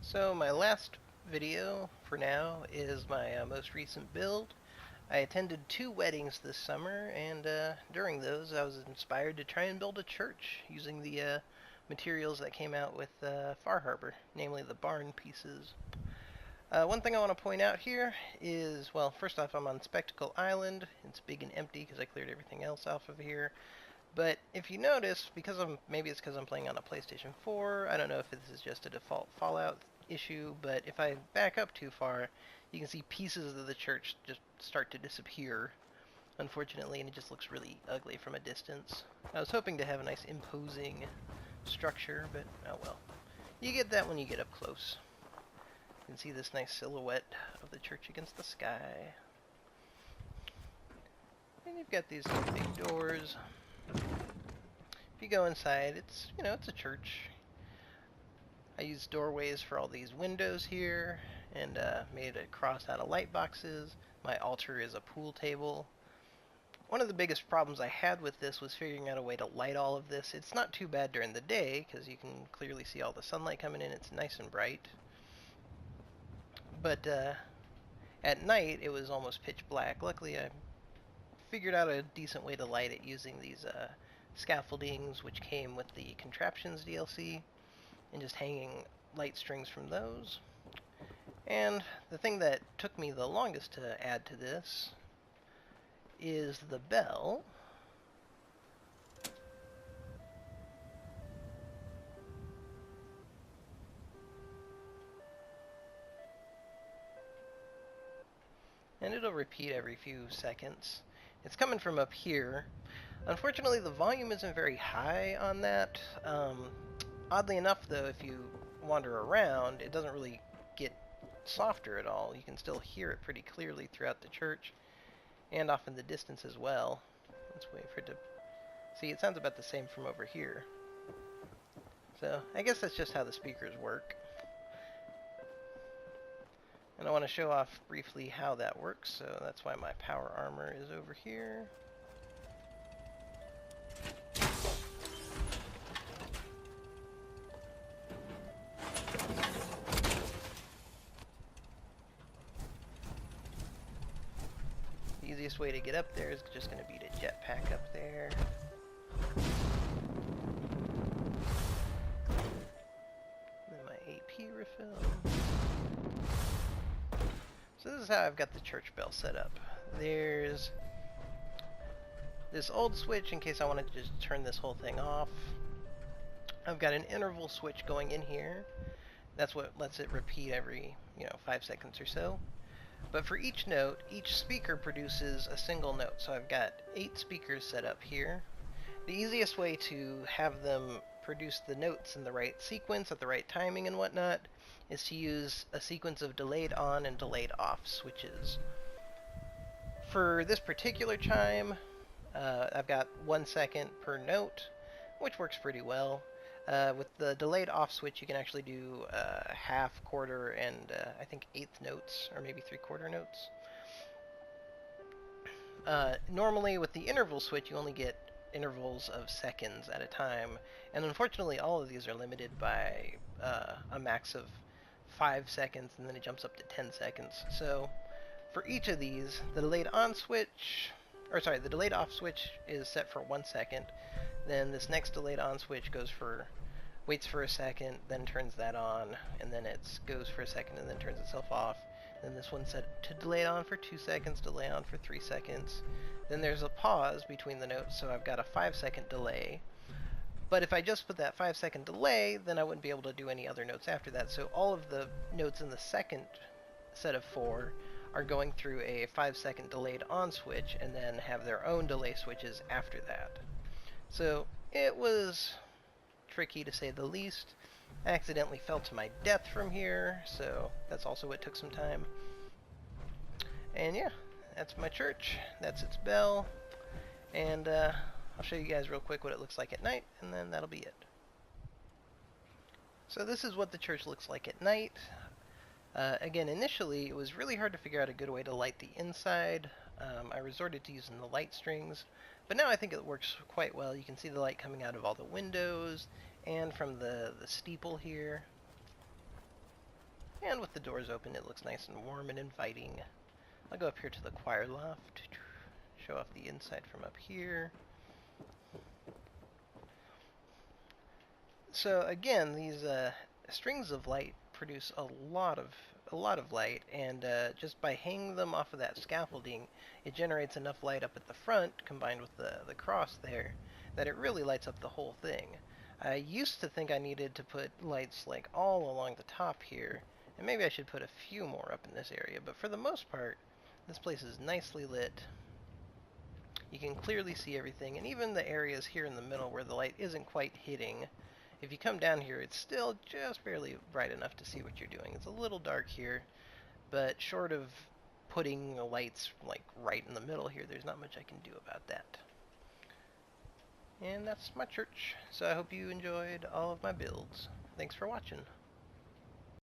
So my last video for now is my most recent build. I attended 2 weddings this summer, and during those I was inspired to try and build a church using the materials that came out with Far Harbor, namely the barn pieces. One thing I want to point out here is, well, first off, I'm on Spectacle Island. It's big and empty because I cleared everything else off of here. But if you notice, maybe it's because I'm playing on a PlayStation 4, I don't know if this is just a default Fallout issue, but if I back up too far, you can see pieces of the church just start to disappear, unfortunately, and it just looks really ugly from a distance. I was hoping to have a nice imposing structure, but oh well. You get that when you get up close. You can see this nice silhouette of the church against the sky. And you've got these big doors. If you go inside, it's a church. I used doorways for all these windows here, and made a cross out of light boxes. My altar is a pool table. One of the biggest problems I had with this was figuring out a way to light all of this. It's not too bad during the day, because you can clearly see all the sunlight coming in. It's nice and bright. But at night, it was almost pitch black. Luckily, I figured out a decent way to light it using these scaffoldings, which came with the Contraptions DLC, and just hanging light strings from those. And the thing that took me the longest to add to this is the bell. And it'll repeat every few seconds. It's coming from up here. Unfortunately, the volume isn't very high on that. Oddly enough, though, if you wander around, it doesn't really get softer at all. You can still hear it pretty clearly throughout the church, and off in the distance as well. Let's wait for it to... See, it sounds about the same from over here. So, I guess that's just how the speakers work. And I want to show off briefly how that works, so that's why my power armor is over here. The easiest way to get up there is just going to be to jetpack up there. Then my AP refill. So this is how I've got the church bell set up. There's this old switch in case I wanted to just turn this whole thing off. I've got an interval switch going in here. That's what lets it repeat every, 5 seconds or so. But for each note, each speaker produces a single note. So I've got 8 speakers set up here. The easiest way to have them produce the notes in the right sequence at the right timing and whatnot is to use a sequence of delayed on and delayed off switches. For this particular chime, I've got 1 second per note, which works pretty well. With the delayed off switch, you can actually do half, quarter, and I think 1/8 notes, or maybe 3/4 notes. Normally, with the interval switch, you only get intervals of seconds at a time, and unfortunately, all of these are limited by a max of 5 seconds, and then it jumps up to 10 seconds. So, for each of these, the delayed on switch, the delayed off switch is set for 1 second. Then this next delayed on switch waits for a second, then turns that on, and then it goes for a second and then turns itself off. Then this one's set to delay on for 2 seconds, delay on for 3 seconds. Then there's a pause between the notes, so I've got a 5-second delay. But if I just put that 5-second delay, then I wouldn't be able to do any other notes after that. So all of the notes in the second set of 4 are going through a 5-second delayed on switch, and then have their own delay switches after that. So it was tricky to say the least. I accidentally fell to my death from here, so that's also what took some time. And yeah, that's my church. That's its bell. And I'll show you guys real quick what it looks like at night, and then that'll be it. So this is what the church looks like at night. Again, initially, it was really hard to figure out a good way to light the inside. I resorted to using the light strings, but now I think it works quite well. You can see the light coming out of all the windows, and from the steeple here. And with the doors open, it looks nice and warm and inviting. I'll go up here to the choir loft, show off the inside from up here. So again, these strings of light produce a lot of light, and just by hanging them off of that scaffolding, it generates enough light up at the front, combined with the cross there, that it really lights up the whole thing. I used to think I needed to put lights like all along the top here, and maybe I should put a few more up in this area, but for the most part, this place is nicely lit. You can clearly see everything, and even the areas here in the middle where the light isn't quite hitting, if you come down here, it's still just barely bright enough to see what you're doing. It's a little dark here, but short of putting the lights like right in the middle here, there's not much I can do about that. And that's my church. So I hope you enjoyed all of my builds. Thanks for watching.